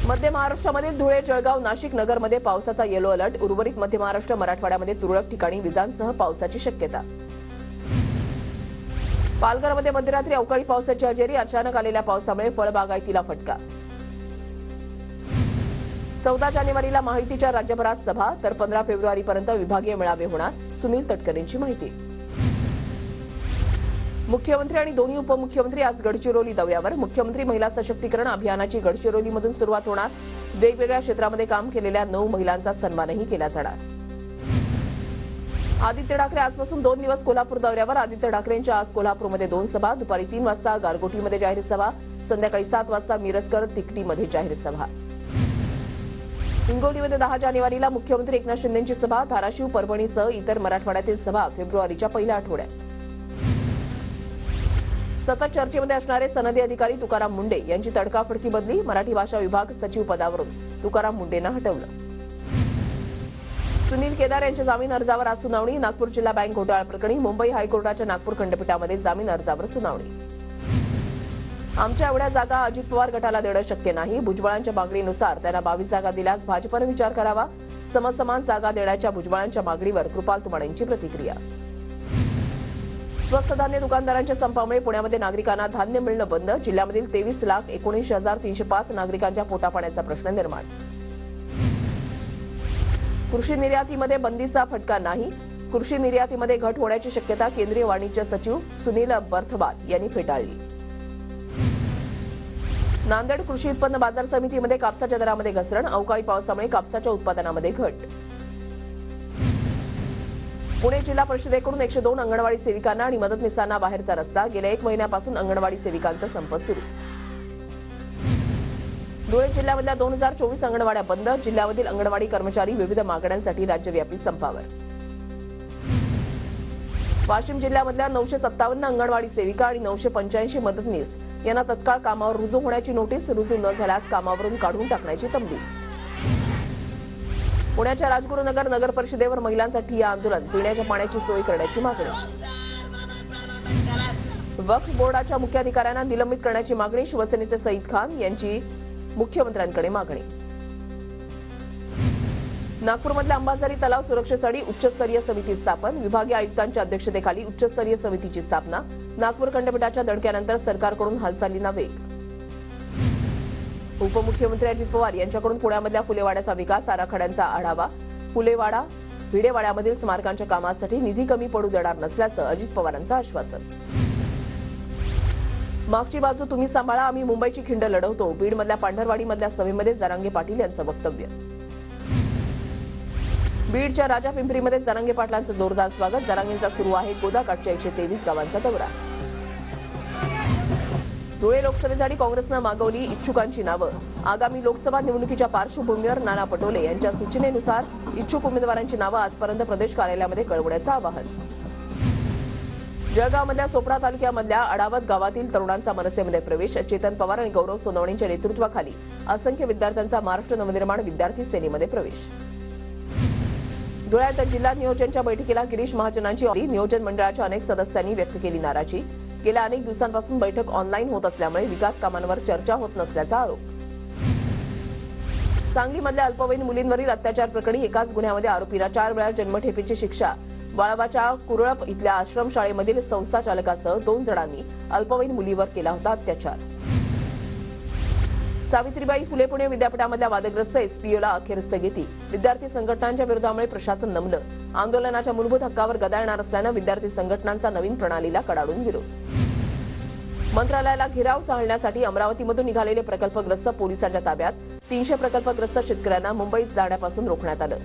मध्य महाराष्ट्रामध्ये धुळे, जळगाव, नाशिक, नगरमध्ये पावसाचा येलो अलर्ट. उर्वरित मध्य महाराष्ट्र, मराठवाड्यामध्ये तुरळक ठिकाणी विजांसह पावसाची शक्यता. पालघरमध्ये मध्यरात्री अवकाळी पावसाची हजेरी. अचानक आलेल्या पावसामुळे फळबागायतीला फटका. 14 जानेवारीला माहितीच्या राज्यभरात सभा, तर 15 फेब्रुवारीपर्यंत विभागीय मेळावे होणार. सुनील तटकरेंची माहिती. मुख्यमंत्री आणि दोन्ही उपमुख्यमंत्री आज गडचिरोली दौऱ्यावर. मुख्यमंत्री महिला सशक्तीकरण अभियानाची गडचिरोलीमधून सुरुवात होणार. वेगवेगळ्या क्षेत्रामध्ये काम केलेल्या 9 महिलांचा सन्मानही केला जाणार. आदित्य ठाकरे आजपासून 2 दिवस कोल्हापूर दौऱ्यावर. आदित्य ठाकरेंच्या आज कोल्हापूरमध्ये 2 सभा. दुपारी 3 वाजता गारगोटीमध्ये जाहीर सभा. संध्याकाळी 7 वाजता मिरजकर तिकटीमध्ये जाहीर सभा. हिंगोलीमध्ये 10 जानेवारीला मुख्यमंत्री एकनाथ शिंदेंची सभा. धाराशिव, परभणीसह इतर मराठवाड्यातील सभा फेब्रुवारीच्या पहिल्या आठवड्यात. सतत चर्चेमध्ये असणारे सनदी अधिकारी तुकाराम मुंडे यांची तडकाफडकी बदली. मराठी भाषा विभाग सचिव पदावरून तुकाराम मुंडेंना हटवलं. सुनील केदार यांच्या जामीन अर्जावर आज सुनावणी. नागपूर जिल्हा बँक घोटाळा प्रकरणी मुंबई हायकोर्टाच्या नागपूर खंडपीठामध्ये जामीन अर्जावर सुनावणी. आमच्या एवढ्या जागा अजित पवार गटाला देणं शक्य नाही. भुजबळांच्या मागणीनुसार त्यांना 22 जागा दिल्यास भाजपने विचार करावा. समसमान जागा देण्याच्या भुजबळांच्या मागणीवर कृपाल तुमाडेंची प्रतिक्रिया. स्वस्त धान्य दुकानदारांच्या संपामुळे पुण्यामध्ये नागरिकांना धान्य मिळणं बंद. जिल्ह्यामधील 23,19,305 नागरिकांच्या पोटापाण्याचा प्रश्न निर्माण. कृषी निर्यातीमध्ये बंदीचा फटका नाही. कृषी निर्यातीमध्ये घट होण्याची शक्यता केंद्रीय वाणिज्य सचिव सुनील बर्थवाल यांनी फेटाळली. नांदेड कृषी उत्पन्न बाजार समितीमध्ये कापसाच्या दरामध्ये घसरण. अवकाळी पावसामुळे कापसाच्या उत्पादनामध्ये घट. पुणे जिल्हा परिषदेकडून 102 अंगणवाडी सेविकांना आणि मदतनीसांना बाहेरचा रस्ता. गेल्या 1 महिन्यापासून अंगणवाडी सेविकांचा संप सुरू. धुळे जिल्ह्यामधल्या 2024 अंगणवाड्या बंद. जिल्ह्यामधील अंगणवाडी कर्मचारी विविध मागण्यांसाठी राज्यव्यापी संपावर. वाशिम जिल्ह्यामधल्या 957 अंगणवाडी सेविका आणि 985 मदतनीस यांना तत्काळ कामावर रुजू होण्याची नोटीस. रुजू न झाल्यास कामावरून काढून टाकण्याची तंबी. पुण्याच्या राजगुरुनगर नगर परिषदेवर महिलांचा ठिय्या आंदोलन. पिण्याच्या पाण्याची सोय करण्याची मागणी. वक्फ बोर्डाच्या मुख्याधिकाऱ्यांना निलंबित करण्याची मागणी. शिवसेनेचे सईद खान यांची मुख्यमंत्र्यांकडे मागणी. नागपूरमधल्या अंबाझरी तलाव सुरक्षेसाठी उच्चस्तरीय समिती स्थापन. विभागीय आयुक्तांच्या अध्यक्षतेखाली उच्चस्तरीय समितीची स्थापना. नागपूर खंडपीठाच्या दणक्यानंतर सरकारकडून हालचालींना वेग. उपमुख्यमंत्री अजित पवार यांच्याकडून पुण्यामधल्या फुलेवाड्याचा विकास आराखड्यांचा आढावा. फुलेवाडा, भिडेवाड्यामधील स्मारकांच्या कामासाठी निधी कमी पडू देणार नसल्याचं अजित पवारांचं आश्वासन. मागची बाजू तुम्ही सांभाळा, आम्ही मुंबईची खिंड लढवतो. बीडमधल्या पांढरवाडीमधल्या सभेमध्ये जरांगे पाटील यांचं वक्तव्य. बीडच्या राजा पिंपरीमध्ये जरांगे पाटलांचं जोरदार स्वागत. जरांगेंचा सुरू आहे गोदाकाठच्या 123 गावांचा दौरा. धुळे लोकसभेसाठी काँग्रेसनं मागवली इच्छुकांची नावं. आगामी लोकसभा निवडणुकीच्या पार्श्वभूमीवर नाना पटोले यांच्या सूचनेनुसार इच्छुक उमेदवारांची नावं आजपर्यंत प्रदेश कार्यालयामध्ये कळवण्याचं आवाहन. जळगावमधल्या सोपडा तालुक्यामधल्या अडावत गावातील तरुणांचा मनसेमध्ये प्रवेश. चेतन पवार आणि गौरव सोनवणेंच्या नेतृत्वाखाली असंख्य विद्यार्थ्यांचा महाराष्ट्र नवनिर्माण विद्यार्थी सेनेमध्ये प्रवेश. धुळ्यात जिल्हा नियोजनच्या बैठकीला गिरीश महाजनांची नियोजन मंडळाच्या अनेक सदस्यांनी व्यक्त केली नाराजी. गेल्या अनेक दिवसांपासून बैठक ऑनलाईन होत असल्यामुळे विकास कामांवर चर्चा होत नसल्याचा आरोप. सांगलीमधल्या अल्पवयीन मुलींवरील अत्याचार प्रकरणी एकाच गुन्ह्यामध्ये आरोपीला 4 वेळा जन्मठेपेची शिक्षा. वाळवाच्या कुरळप इथल्या आश्रमशाळेमधील संस्था चालकासह 2 जणांनी अल्पवयीन मुलीवर केला होता अत्याचार. सावित्रीबाई फुले पुणे विद्यापीठामधल्या वादग्रस्त एसपीओला अखेर स्थगिती. विद्यार्थी संघटनांच्या विरोधामुळे प्रशासन नमलं. आंदोलनाच्या मूलभूत हक्कावर गदा येणार असल्यानं विद्यार्थी संघटनांचा नवीन प्रणालीला कडाडून विरोध. मंत्रालयाला घेराव चालण्यासाठी अमरावतीमधून निघालेले प्रकल्पग्रस्त पोलिसांच्या ताब्यात. 300 प्रकल्पग्रस्त शेतकऱ्यांना मुंबईत जाण्यापासून रोखण्यात आलं.